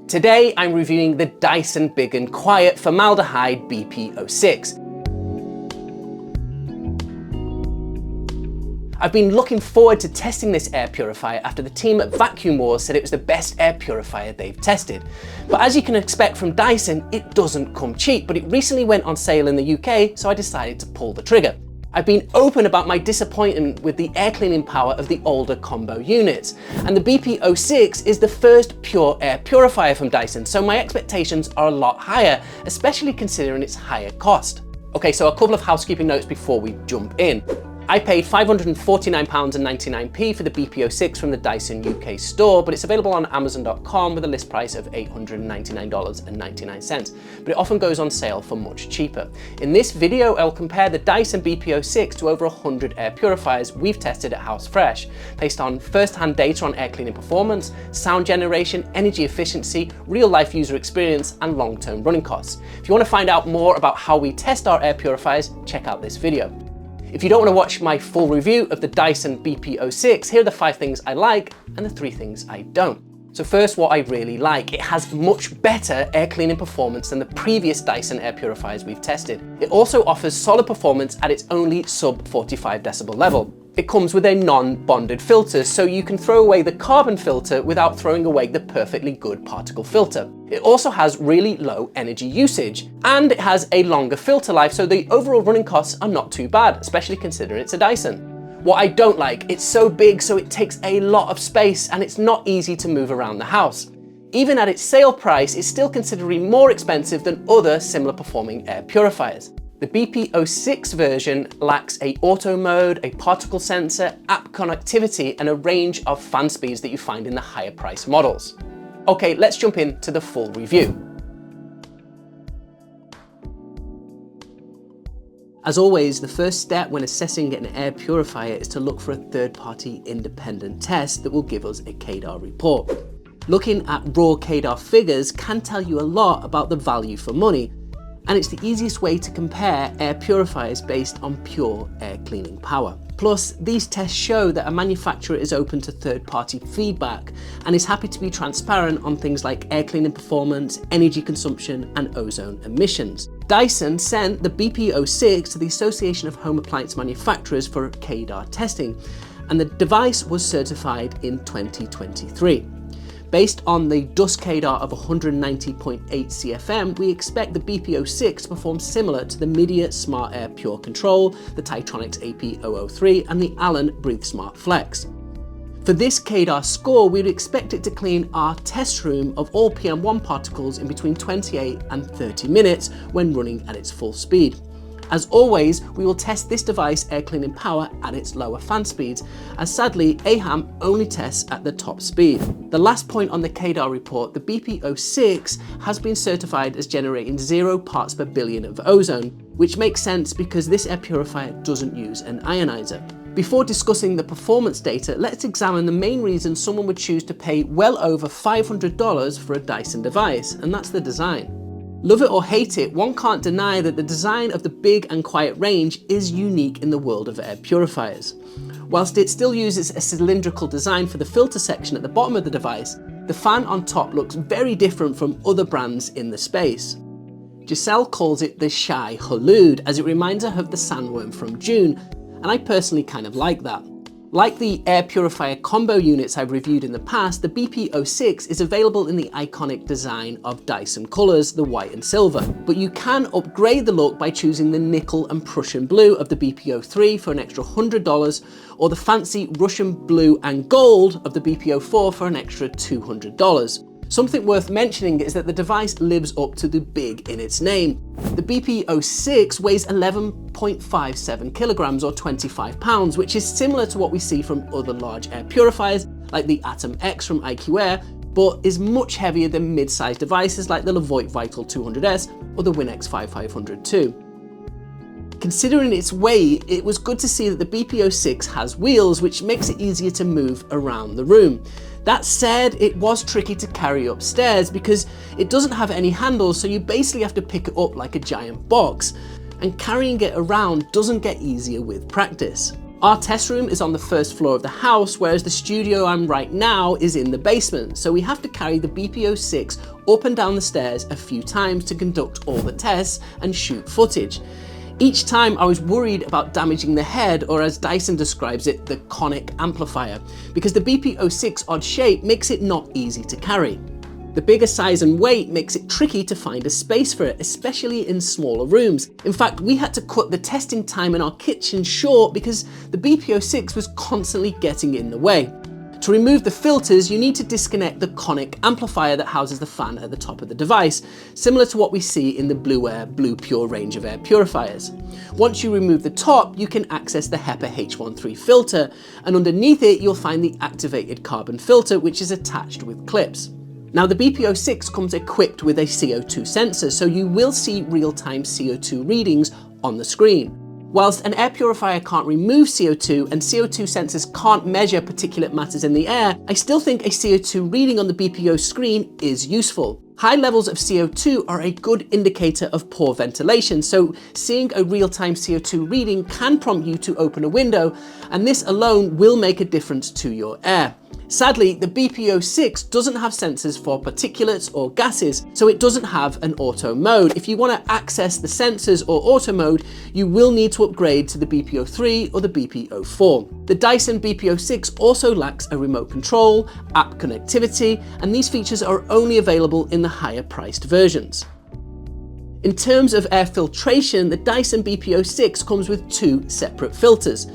Today I'm reviewing the Dyson Big+Quiet Formaldehyde BP06. I've been looking forward to testing this air purifier after the team at Vacuum Wars said it was the best air purifier they've tested. But as you can expect from Dyson, it doesn't come cheap, but it recently went on sale in the UK, so I decided to pull the trigger. I've been open about my disappointment with the air cleaning power of the older combo units, and the BP06 is the first pure air purifier from Dyson, so my expectations are a lot higher, especially considering its higher cost. Okay, so a couple of housekeeping notes before we jump in. I paid £549.99 for the BP06 from the Dyson UK store, but it's available on Amazon.com with a list price of $899.99, but it often goes on sale for much cheaper. In this video, I'll compare the Dyson BP06 to over 100 air purifiers we've tested at House Fresh, based on first-hand data on air cleaning performance, sound generation, energy efficiency, real-life user experience, and long-term running costs. If you want to find out more about how we test our air purifiers, check out this video. If you don't want to watch my full review of the Dyson BP06, here are the 5 things I like and the 3 things I don't. So first, what I really like. It has much better air cleaning performance than the previous Dyson air purifiers we've tested. It also offers solid performance at its only sub 45 decibel level. It comes with a non-bonded filter, so you can throw away the carbon filter without throwing away the perfectly good particle filter. It also has really low energy usage, and it has a longer filter life, so the overall running costs are not too bad, especially considering it's a Dyson. What I don't like, it's so big so it takes a lot of space and it's not easy to move around the house. Even at its sale price, it's still considerably more expensive than other similar performing air purifiers. The BP06 version lacks a auto mode, a particle sensor, app connectivity, and a range of fan speeds that you find in the higher price models. Okay, let's jump into the full review. As always, the first step when assessing an air purifier is to look for a third-party independent test that will give us a KDAR report. Looking at raw KDAR figures can tell you a lot about the value for money, and it's the easiest way to compare air purifiers based on pure air cleaning power. Plus, these tests show that a manufacturer is open to third-party feedback and is happy to be transparent on things like air cleaning performance, energy consumption, and ozone emissions. Dyson sent the BP06 to the Association of Home Appliance Manufacturers for KDAR testing, and the device was certified in 2023. Based on the dust KDAR of 190.8 CFM, we expect the BP06 to perform similar to the Midea Smart Air Pure Control, the Titronics AP003, and the Allen Breathe Smart Flex. For this KDAR score, we'd expect it to clean our test room of all PM1 particles in between 28 and 30 minutes when running at its full speed. As always, we will test this device air cleaning power at its lower fan speeds, as sadly AHAM only tests at the top speed. The last point on the KDAR report, the BP06 has been certified as generating 0 parts per billion of ozone, which makes sense because this air purifier doesn't use an ionizer. Before discussing the performance data, let's examine the main reason someone would choose to pay well over $500 for a Dyson device, and that's the design. Love it or hate it, one can't deny that the design of the Big+Quiet range is unique in the world of air purifiers. Whilst it still uses a cylindrical design for the filter section at the bottom of the device, the fan on top looks very different from other brands in the space. Giselle calls it the Shy Hulud, as it reminds her of the sandworm from June, and I personally kind of like that. Like the air purifier combo units I've reviewed in the past, the BP06 is available in the iconic design of Dyson colours, the white and silver, but you can upgrade the look by choosing the nickel and Prussian blue of the BP03 for an extra $100, or the fancy Russian blue and gold of the BP04 for an extra $200. Something worth mentioning is that the device lives up to the big in its name. The BP06 weighs 11.57 kilograms or 25 pounds, which is similar to what we see from other large air purifiers like the Atom X from IQ Air, but is much heavier than mid-sized devices like the Levoit Vital 200S or the Winx 5500 too. Considering its weight, it was good to see that the BP06 has wheels, which makes it easier to move around the room. That said, it was tricky to carry upstairs because it doesn't have any handles, so you basically have to pick it up like a giant box, and carrying it around doesn't get easier with practice. Our test room is on the first floor of the house, whereas the studio I'm right now is in the basement, so we have to carry the BP06 up and down the stairs a few times to conduct all the tests and shoot footage. Each time I was worried about damaging the head, or as Dyson describes it, the conic amplifier, because the BP06 odd shape makes it not easy to carry. The bigger size and weight makes it tricky to find a space for it, especially in smaller rooms. In fact, we had to cut the testing time in our kitchen short because the BP06 was constantly getting in the way. To remove the filters, you need to disconnect the conic amplifier that houses the fan at the top of the device, similar to what we see in the Blue Pure range of air purifiers. Once you remove the top, you can access the HEPA H13 filter, and underneath it you'll find the activated carbon filter, which is attached with clips. Now, the BP06 comes equipped with a CO2 sensor, so you will see real-time CO2 readings on the screen. Whilst an air purifier can't remove CO2 and CO2 sensors can't measure particulate matters in the air, I still think a CO2 reading on the BPO screen is useful. High levels of CO2 are a good indicator of poor ventilation, so seeing a real-time CO2 reading can prompt you to open a window, and this alone will make a difference to your air. Sadly, the BP06 doesn't have sensors for particulates or gases, so it doesn't have an auto mode. If you want to access the sensors or auto mode, you will need to upgrade to the BP03 or the BP04. The Dyson BP06 also lacks a remote control, app connectivity, and these features are only available in the higher priced versions. In terms of air filtration, the Dyson BP06 comes with two separate filters.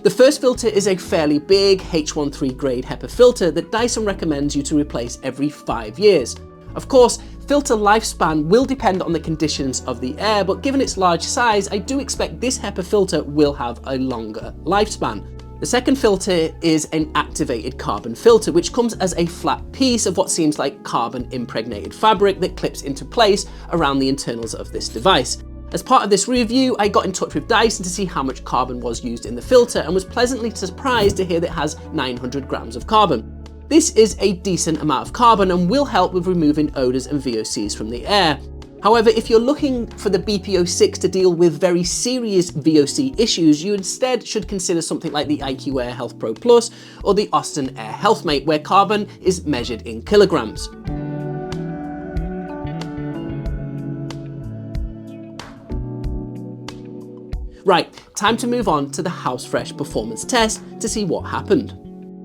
The first filter is a fairly big H13 grade HEPA filter that Dyson recommends you to replace every 5 years. Of course, filter lifespan will depend on the conditions of the air, but given its large size, I do expect this HEPA filter will have a longer lifespan. The second filter is an activated carbon filter, which comes as a flat piece of what seems like carbon impregnated fabric that clips into place around the internals of this device. As part of this review, I got in touch with Dyson to see how much carbon was used in the filter and was pleasantly surprised to hear that it has 900 grams of carbon. This is a decent amount of carbon and will help with removing odours and VOCs from the air. However, if you're looking for the BP06 to deal with very serious VOC issues, you instead should consider something like the IQ Air Health Pro Plus or the Austin Air Healthmate, where carbon is measured in kilograms. Right, time to move on to the House Fresh performance test to see what happened.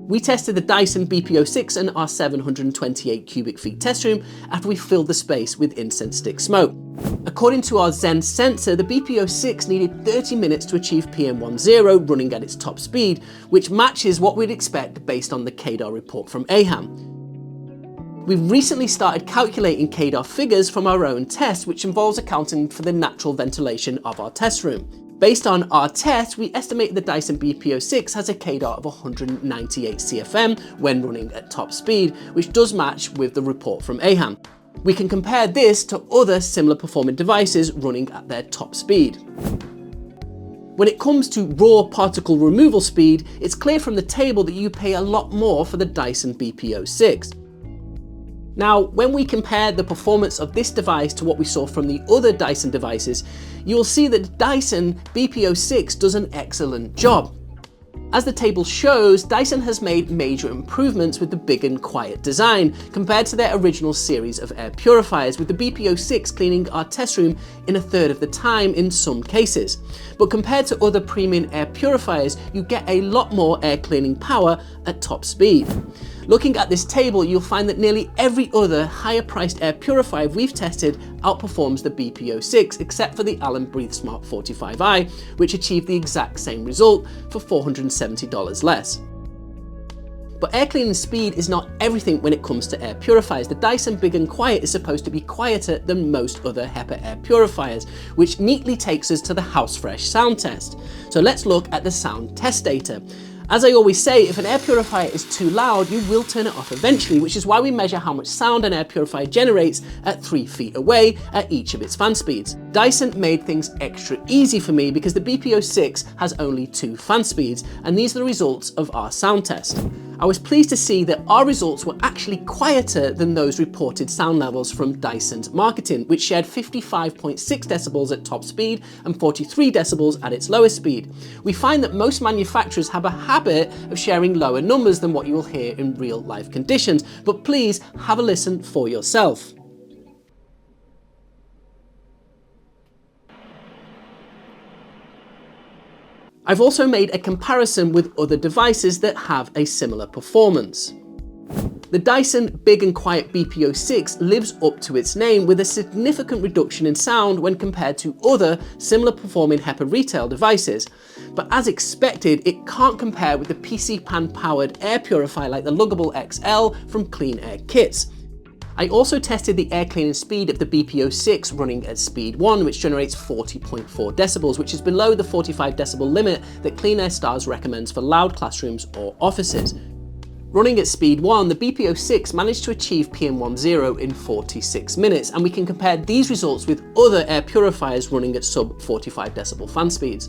We tested the Dyson BP06 in our 728 cubic feet test room after we filled the space with incense stick smoke. According to our Zen sensor, the BP06 needed 30 minutes to achieve PM10 running at its top speed, which matches what we'd expect based on the KDAR report from AHAM. We've recently started calculating KDAR figures from our own test, which involves accounting for the natural ventilation of our test room. Based on our test, we estimate the Dyson BP06 has a KDAR of 198 CFM when running at top speed, which does match with the report from AHAM. We can compare this to other similar performing devices running at their top speed. When it comes to raw particle removal speed, it's clear from the table that you pay a lot more for the Dyson BP06. Now, when we compare the performance of this device to what we saw from the other Dyson devices, you'll see that the Dyson BP06 does an excellent job. As the table shows, Dyson has made major improvements with the Big and Quiet design compared to their original series of air purifiers, with the BP06 cleaning our test room in a third of the time in some cases. But compared to other premium air purifiers, you get a lot more air cleaning power at top speed. Looking at this table, you'll find that nearly every other higher priced air purifier we've tested outperforms the BP06, except for the Allen Breathe Smart 45i, which achieved the exact same result for $470 less. But air cleaning speed is not everything when it comes to air purifiers. The Dyson Big and Quiet is supposed to be quieter than most other HEPA air purifiers, which neatly takes us to the House Fresh sound test. So let's look at the sound test data. As I always say, if an air purifier is too loud, you will turn it off eventually, which is why we measure how much sound an air purifier generates at 3 feet away at each of its fan speeds. Dyson made things extra easy for me because the BP06 has only 2 fan speeds, and these are the results of our sound test. I was pleased to see that our results were actually quieter than those reported sound levels from Dyson's marketing, which shared 55.6 decibels at top speed and 43 decibels at its lowest speed. We find that most manufacturers have a habit of sharing lower numbers than what you will hear in real life conditions, but please have a listen for yourself. I've also made a comparison with other devices that have a similar performance. The Dyson Big+Quiet BP06 lives up to its name with a significant reduction in sound when compared to other similar performing HEPA retail devices. But as expected, it can't compare with the PC Pan powered air purifier like the Luggable XL from Clean Air Kits. I also tested the air cleaning speed of the BP06 running at speed 1, which generates 40.4 decibels, which is below the 45 decibel limit that Clean Air Stars recommends for loud classrooms or offices. Running at speed 1, the BP06 managed to achieve PM10 in 46 minutes, and we can compare these results with other air purifiers running at sub 45 decibel fan speeds.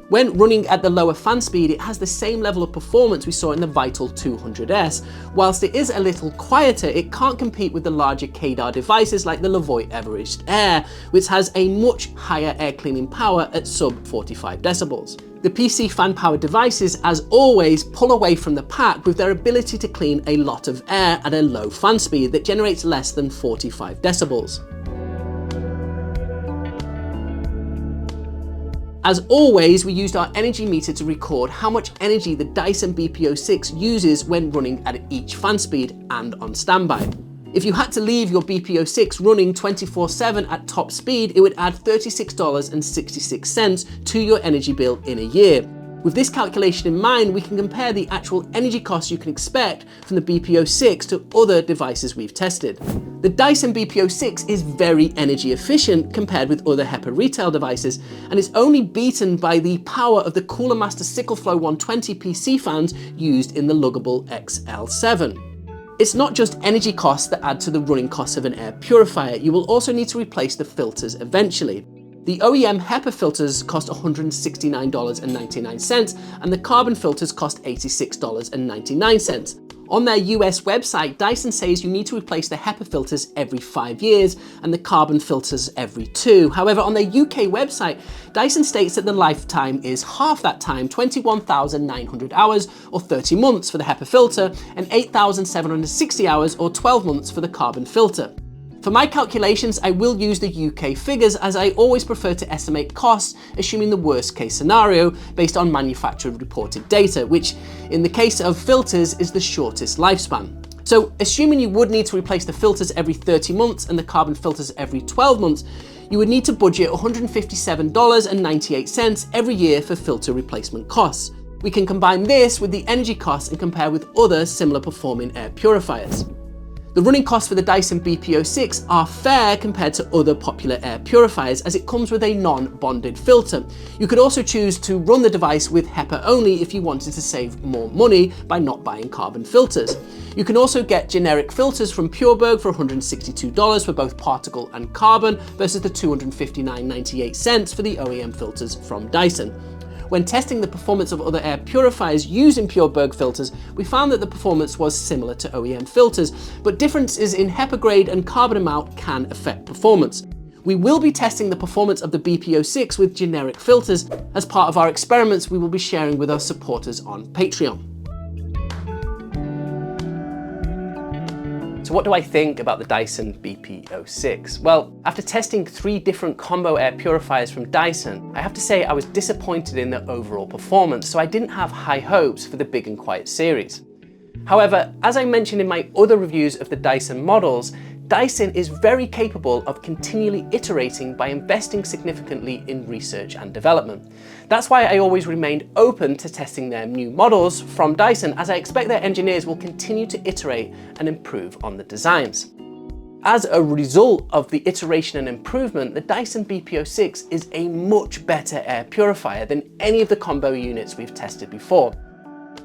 When running at the lower fan speed, it has the same level of performance we saw in the Vital 200S. Whilst it is a little quieter, it can't compete with the larger KDAR devices like the Levoit Everest Air, which has a much higher air cleaning power at sub 45 decibels. The PC fan powered devices, as always, pull away from the pack with their ability to clean a lot of air at a low fan speed that generates less than 45 decibels. As always, we used our energy meter to record how much energy the Dyson BP06 uses when running at each fan speed and on standby. If you had to leave your BP06 running 24/7 at top speed, it would add $36.66 to your energy bill in a year. With this calculation in mind, we can compare the actual energy costs you can expect from the BP06 to other devices we've tested. The Dyson BP06 is very energy efficient compared with other HEPA retail devices, and is only beaten by the power of the Cooler Master SickleFlow 120 PC fans used in the Luggable XL7. It's not just energy costs that add to the running costs of an air purifier. You will also need to replace the filters eventually. The OEM HEPA filters cost $169.99 and the carbon filters cost $86.99. On their US website, Dyson says you need to replace the HEPA filters every 5 years and the carbon filters every 2. However, on their UK website, Dyson states that the lifetime is half that time, 21,900 hours or 30 months for the HEPA filter and 8,760 hours or 12 months for the carbon filter. For my calculations, I will use the UK figures as I always prefer to estimate costs, assuming the worst case scenario based on manufacturer reported data, which in the case of filters is the shortest lifespan. So assuming you would need to replace the filters every 30 months and the carbon filters every 12 months, you would need to budget $157.98 every year for filter replacement costs. We can combine this with the energy costs and compare with other similar performing air purifiers. The running costs for the Dyson BP06 are fair compared to other popular air purifiers as it comes with a non-bonded filter. You could also choose to run the device with HEPA only if you wanted to save more money by not buying carbon filters. You can also get generic filters from Pureberg for $162 for both particle and carbon versus the $259.98 for the OEM filters from Dyson. When testing the performance of other air purifiers using Pureberg filters, we found that the performance was similar to OEM filters, but differences in HEPA grade and carbon amount can affect performance. We will be testing the performance of the BP06 with generic filters as part of our experiments we will be sharing with our supporters on Patreon. So what do I think about the Dyson BP06? Well, after testing 3 different combo air purifiers from Dyson, I have to say I was disappointed in the overall performance, so I didn't have high hopes for the Big+Quiet series. However, as I mentioned in my other reviews of the Dyson models, Dyson is very capable of continually iterating by investing significantly in research and development. That's why I always remained open to testing their new models from Dyson, as I expect their engineers will continue to iterate and improve on the designs. As a result of the iteration and improvement, the Dyson BP06 is a much better air purifier than any of the combo units we've tested before.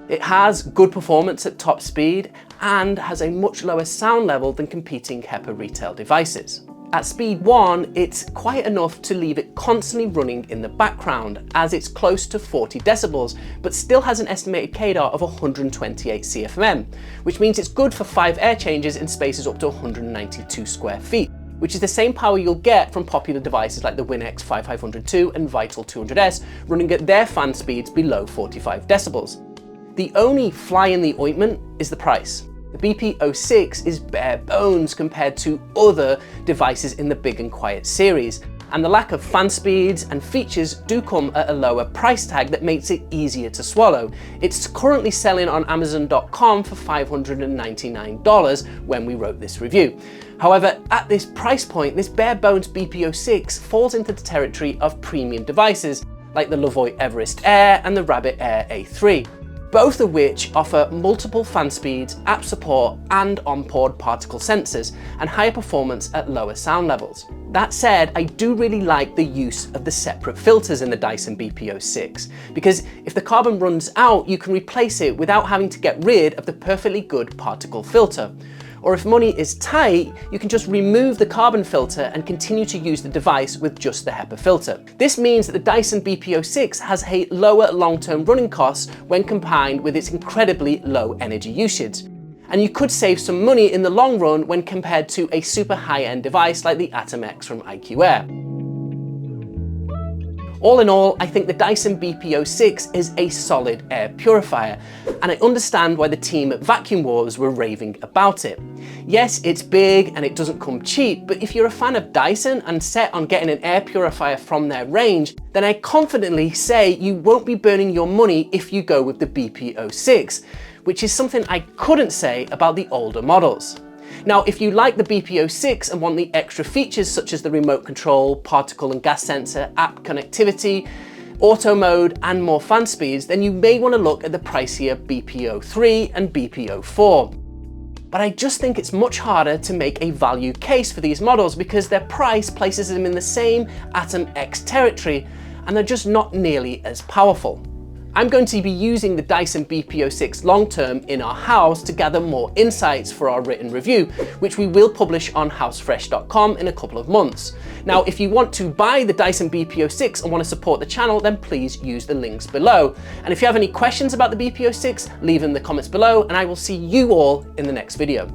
It has good performance at top speed and has a much lower sound level than competing HEPA retail devices. At speed 1, it's quiet enough to leave it constantly running in the background, as it's close to 40 decibels, but still has an estimated KDAR of 128 CFM, which means it's good for 5 air changes in spaces up to 192 square feet, which is the same power you'll get from popular devices like the Winx 5502 and Vital 200S running at their fan speeds below 45 decibels. The only fly in the ointment is the price. The BP06 is bare bones compared to other devices in the Big & Quiet series, and the lack of fan speeds and features do come at a lower price tag that makes it easier to swallow. It's currently selling on Amazon.com for $599 when we wrote this review. However, at this price point, this bare bones BP06 falls into the territory of premium devices like the Levoit Everest Air and the Rabbit Air A3. Both of which offer multiple fan speeds, app support, and on-board particle sensors, and higher performance at lower sound levels. That said, I do really like the use of the separate filters in the Dyson BP06, because if the carbon runs out, you can replace it without having to get rid of the perfectly good particle filter. Or if money is tight, you can just remove the carbon filter and continue to use the device with just the HEPA filter. This means that the Dyson BP06 has a lower long-term running costs when combined with its incredibly low energy usage. And you could save some money in the long run when compared to a super high-end device like the Atom X from IQ Air. All in all, I think the Dyson BP06 is a solid air purifier, and I understand why the team at Vacuum Wars were raving about it. Yes, it's big and it doesn't come cheap, but if you're a fan of Dyson and set on getting an air purifier from their range, then I confidently say you won't be burning your money if you go with the BP06, which is something I couldn't say about the older models. Now, if you like the BP06 and want the extra features such as the remote control, particle and gas sensor, app connectivity, auto mode, and more fan speeds, then you may want to look at the pricier BP03 and BP04. But I just think it's much harder to make a value case for these models because their price places them in the same Atom X territory, and they're just not nearly as powerful. I'm going to be using the Dyson BP06 long-term in our house to gather more insights for our written review, which we will publish on housefresh.com in a couple of months. Now, if you want to buy the Dyson BP06 and want to support the channel, then please use the links below. And if you have any questions about the BP06, leave them in the comments below, and I will see you all in the next video.